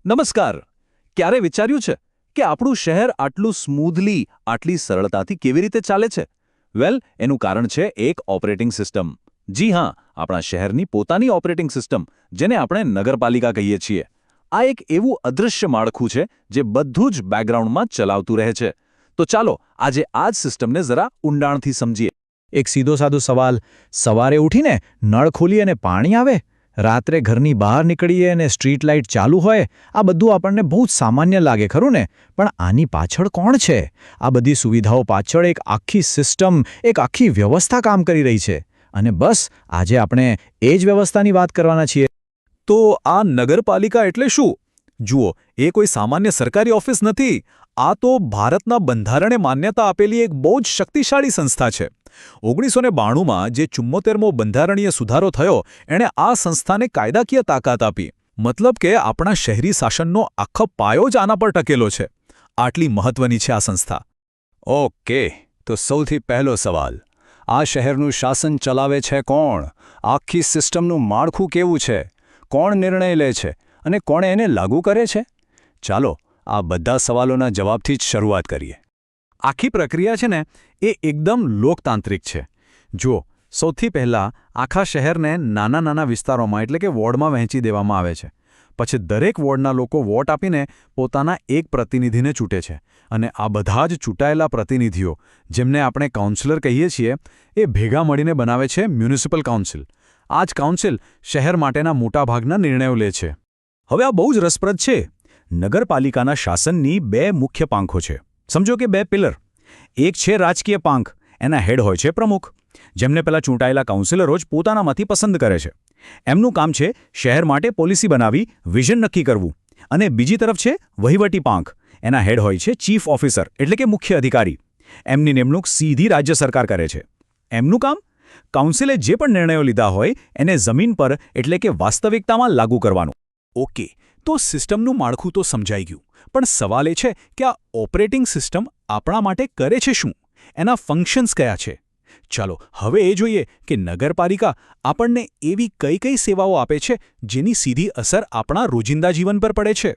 નમસ્કાર. ક્યારે વિચાર્યું છે કે આપણું શહેર આટલું સ્મૂધલી, આટલી સરળતાથી કેવી રીતે ચાલે છે? વેલ, એનું કારણ છે એક ઓપરેટિંગ સિસ્ટમ. જી હા, આપણા શહેરની પોતાની ઓપરેટિંગ સિસ્ટમ, જેને આપણે નગરપાલિકા કહીએ છીએ. આ એક એવું અદૃશ્ય માળખું છે જે બધું જ બેકગ્રાઉન્ડમાં ચલાવતું રહે છે. તો ચાલો આજે આ જ સિસ્ટમને જરા ઊંડાણથી સમજીએ. એક સીધો સાદો સવાલ. સવારે ઉઠીને નળ ખોલી અને પાણી આવે, રાત્રે ઘરની બહાર નીકળીએ અને સ્ટ્રીટ લાઇટ ચાલુ હોય, આ બધું આપણને બહુ જ સામાન્ય લાગે, ખરું ને? પણ આની પાછળ કોણ છે? આ બધી સુવિધાઓ પાછળ એક આખી સિસ્ટમ, એક આખી વ્યવસ્થા કામ કરી રહી છે. અને બસ આજે આપણે એ જ વ્યવસ્થાની વાત કરવાના છીએ. તો આ નગરપાલિકા એટલે શું? જુઓ, એ કોઈ સામાન્ય સરકારી ઓફિસ નથી. આ તો ભારતના બંધારણે માન્યતા આપેલી એક બહુ જ શક્તિશાળી સંસ્થા છે. 1992માં જે 74મો બંધારણીય સુધારો થયો, એણે આ સંસ્થાને કાયદાકીય તાકાત આપી. મતલબ કે આપણા શહેરી શાસનનો આખો પાયો જ આના પર ટકેલો છે. આટલી મહત્વની છે આ સંસ્થા. ઓકે, તો સૌથી પહેલો સવાલ, આ શહેરનું શાસન ચલાવે છે કોણ? આખી સિસ્ટમનું માળખું કેવું છે? કોણ નિર્ણય લે છે અને કોણ એને લાગુ કરે છે? ચાલો આ બધા સવાલોના જવાબથી જ શરૂઆત કરીએ. આખી પ્રક્રિયા છે ને, એ એકદમ લોકતાંત્રિક છે. જુઓ, સૌથી પહેલાં આખા શહેરને નાના નાના વિસ્તારોમાં એટલે કે વોર્ડમાં વહેંચી દેવામાં આવે છે. પછી દરેક વોર્ડના લોકો વોટ આપીને પોતાના એક પ્રતિનિધિને ચૂંટે છે. અને આ બધા જ ચૂંટાયેલા પ્રતિનિધિઓ, જેમને આપણે કાઉન્સિલર કહીએ છીએ, એ ભેગા મળીને બનાવે છે મ્યુનિસિપલ કાઉન્સિલ. આ જ કાઉન્સિલ શહેર માટેના મોટાભાગના નિર્ણયો લે છે. હવે આ બહુ જ રસપ્રદ છે. નગરપાલિકાના શાસનની બે મુખ્ય પાંખો છે. સમજો કે બે પિલર. એક છે રાજકીય પાંખ, એના હેડ હોય છે પ્રમુખ, જેમને પેલા ચૂંટાયેલા કાઉન્સિલરો જ પોતાનામાંથી પસંદ કરે છે. એમનું કામ છે શહેર માટે પોલિસી બનાવી, વિઝન નક્કી કરવું. અને બીજી તરફ છે વહીવટી પાંખ. એના હેડ હોય છે ચીફ ઓફિસર એટલે કે મુખ્ય અધિકારી. એમની નિમણૂક સીધી રાજ્ય સરકાર કરે છે. એમનું કામ? કાઉન્સિલે જે પણ નિર્ણયો લીધા હોય એને જમીન પર એટલે કે વાસ્તવિકતામાં લાગુ કરવાનું. ઓકે, તો સિસ્ટમનું માળખું તો સમજાઈ ગયું. પણ સવાલ એ છે કે આ ઓપરેટિંગ સિસ્ટમ આપણા માટે કરે છે શું? એના ફંક્શન્સ કયા છે? ચાલો હવે એ જોઈએ કે નગરપાલિકા આપણને એવી કઈ કઈ સેવાઓ આપે છે જેની સીધી અસર આપણા રોજિંદા જીવન પર પડે છે.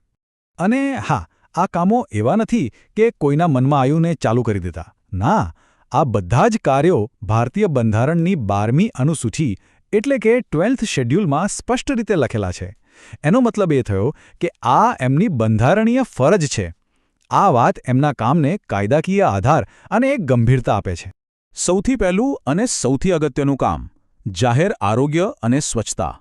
અને હા, આ કામો એવા નથી કે કોઈના મનમાં આવ્યું ને ચાલુ કરી દીધા. ના, આ બધા જ કાર્યો ભારતીય બંધારણની 12મી અનુસૂચિ એટલે કે 12th શેડ્યુલમાં સ્પષ્ટ રીતે લખેલા છે. એનો મતલબ એ થયો કે આ એમની બંધારણીય ફરજ છે. આ વાત એમના કામને કાયદાકીય આધાર અને એક ગંભીરતા આપે છે. સૌથી પહેલું અને સૌથી અગત્યનું કામ, જાહેર આરોગ્ય અને સ્વચ્છતા.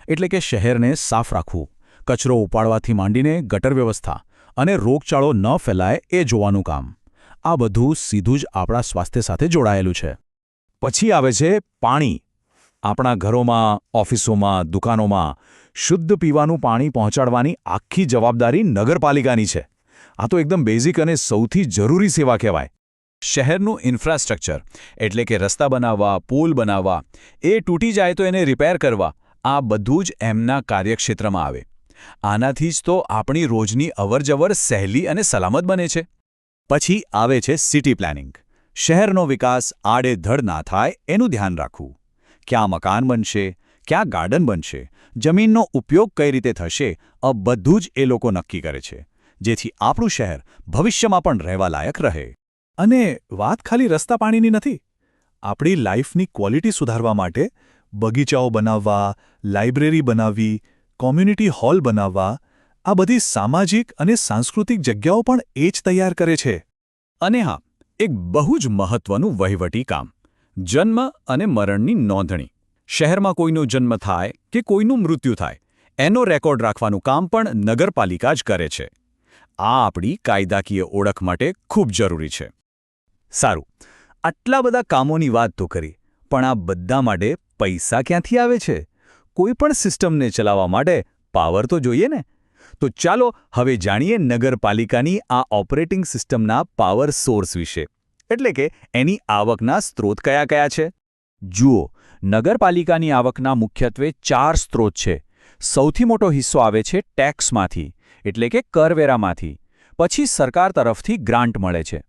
એટલે કે શહેરને સાફ રાખવું, કચરો ઉપાડવાથી માંડીને ગટર વ્યવસ્થા અને રોગચાળો ન ફેલાય એ જોવાનું કામ. આ બધું સીધું જ આપણા સ્વાસ્થ્ય સાથે જોડાયેલું છે. પછી આવે છે પાણી. આપણા ઘરોમાં, ઓફિસોમાં, દુકાનોમાં શુદ્ધ પીવાનું પાણી પહોંચાડવાની આખી જવાબદારી નગરપાલિકાની છે. આ તો એકદમ બેઝિક અને સૌથી જરૂરી સેવા કહેવાય. શહેરનું ઇન્ફ્રાસ્ટ્રક્ચર એટલે કે રસ્તા બનાવવા, પુલ બનાવવા, એ તૂટી જાય તો એને રિપેર કરવા, આ બધું જ એમના કાર્યક્ષેત્રમાં આવે. આનાથી જ તો આપણી રોજની અવરજવર સહેલી અને સલામત બને છે. પછી આવે છે સિટી પ્લાનિંગ. શહેરનો વિકાસ આડેધડ ના થાય એનું ધ્યાન રાખવું. ક્યાં મકાન બનશે, ક્યાં ગાર્ડન બનશે, જમીનનો ઉપયોગ કઈ રીતે થશે, આ બધું જ એ લોકો નક્કી કરે છે, જેથી આપણું શહેર ભવિષ્યમાં પણ રહેવા લાયક રહે. અને વાત ખાલી રસ્તા પાણીની નથી. આપણી લાઈફની ક્વોલિટી સુધારવા માટે બગીચાઓ બનાવવા, લાઇબ્રેરી બનાવવી, કોમ્યુનિટી હોલ બનાવવા, આ બધી સામાજિક અને સાંસ્કૃતિક જગ્યાઓ પણ એ જ તૈયાર કરે છે. અને હા, એક બહુ જ મહત્વનું વહીવટી કામ, જન્મ અને મરણની નોંધણી. શહેરમાં કોઈનો જન્મ થાય કે કોઈનું મૃત્યુ થાય, એનો રેકોર્ડ રાખવાનું કામ પણ નગરપાલિકા જ કરે છે. આ આપણી કાયદાકીય ઓળખ માટે ખૂબ જરૂરી છે. સારું, આટલા બધા કામોની વાત તો કરી, પણ આ બધા માટે પૈસા ક્યાંથી આવે છે? કોઈ પણ સિસ્ટમને ચલાવવા માટે પાવર તો જોઈએ ને? તો ચાલો હવે જાણીએ નગરપાલિકાની આ ઓપરેટિંગ સિસ્ટમના પાવર સોર્સ વિશે. એટલે કે એની આવકના સ્ત્રોત કયા કયા છે? જુઓ, નગરપાલિકાની આવકના મુખ્યત્વે 4 સ્ત્રોત છે. સૌથી મોટો હિસ્સો આવે છે ટેક્સમાંથી, એટલે કે કરવેરામાંથી. પછી સરકાર તરફથી ગ્રાન્ટ મળે છે.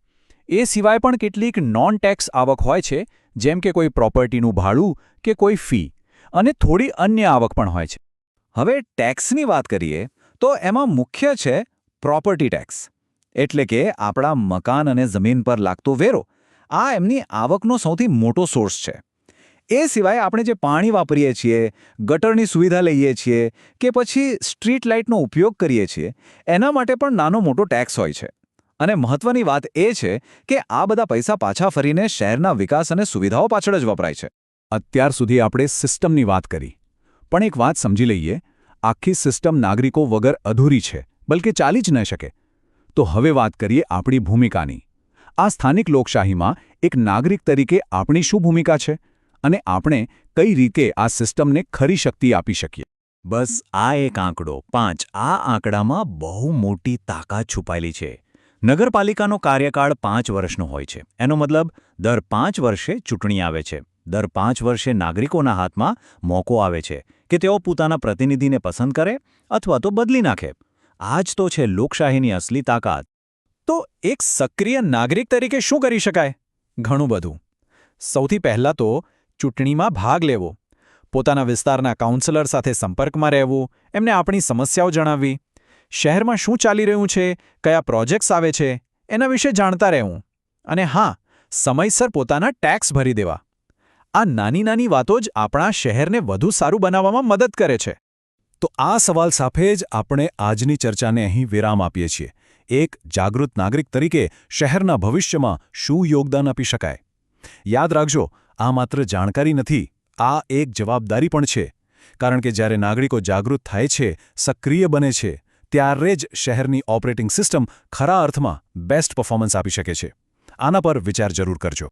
એ સિવાય પણ કેટલીક નોન ટેક્સ આવક હોય છે, જેમ કે કોઈ પ્રોપર્ટીનું ભાડું કે કોઈ ફી, અને થોડી અન્ય આવક પણ હોય છે. હવે ટેક્સની વાત કરીએ તો એમાં મુખ્ય છે પ્રોપર્ટી ટેક્સ, એટલે કે આપણા મકાન અને જમીન પર લાગતો વેરો. આ એમની આવકનો સૌથી મોટો સોર્સ છે. એ સિવાય આપણે જે પાણી વાપરીએ છીએ, ગટરની સુવિધા લઈએ છીએ કે પછી સ્ટ્રીટ લાઇટનો ઉપયોગ કરીએ છીએ, એના માટે પણ નાનો મોટો ટેક્સ હોય છે. અને મહત્વની વાત એ છે કે આ બધા પૈસા પાછા ફરીને શહેરના વિકાસ અને સુવિધાઓ પાછળ જ વપરાય છે. અત્યાર સુધી આપણે સિસ્ટમની વાત કરી, પણ એક વાત સમજી લઈએ, આખી સિસ્ટમ નાગરિકો વગર અધૂરી છે, બલકે ચાલી જ ન શકે. તો હવે વાત કરીએ આપણી ભૂમિકાની. આ સ્થાનિક લોકશાહીમાં એક નાગરિક તરીકે આપણી શું ભૂમિકા છે અને આપણે કઈ રીતે આ સિસ્ટમને ખરી શક્તિ આપી શકીએ? બસ આ એક આંકડો 5, આ આંકડામાં બહુ મોટી તાકાત છુપાયેલી છે. નગરપાલિકાનો કાર્યકાળ 5 વર્ષનો હોય છે. એનો મતલબ દર 5 વર્ષે ચૂંટણી આવે છે. દર 5 વર્ષે નાગરિકોના હાથમાં મોકો આવે છે કે તેઓ પોતાના પ્રતિનિધિને પસંદ કરે અથવા તો બદલી નાખે. આ જ તો છે લોકશાહીની અસલી તાકાત. તો એક સક્રિય નાગરિક તરીકે શું કરી શકાય? ઘણું બધું. સૌથી પહેલાં તો ચૂંટણીમાં ભાગ લેવો, પોતાના વિસ્તારના કાઉન્સિલર સાથે સંપર્કમાં રહેવું, એમને આપણી સમસ્યાઓ જણાવવી, શહેરમાં શું ચાલી રહ્યું છે, કયા પ્રોજેક્ટ્સ આવે છે, એના વિશે જાણતા રહેવું. અને હા, સમયસર પોતાના ટેક્સ ભરી દેવા. આ નાની નાની વાતો જ આપણા શહેરને વધુ સારું બનાવવામાં મદદ કરે છે. તો આ સવાલ સાથે જ આપણે આજની ચર્ચાને અહીં વિરામ આપીએ છીએ. એક જાગૃત નાગરિક તરીકે શહેરના ભવિષ્યમાં શું યોગદાન આપી શકાય? યાદ રાખજો, આ માત્ર જાણકારી નથી, આ એક જવાબદારી પણ છે. કારણ કે જ્યારે નાગરિકો જાગૃત થાય છે, સક્રિય બને છે, ત્યારે જ શહેરની ઓપરેટિંગ સિસ્ટમ ખરા અર્થમાં બેસ્ટ પરફોર્મન્સ આપી શકે છે. આના પર વિચાર જરૂર કરજો.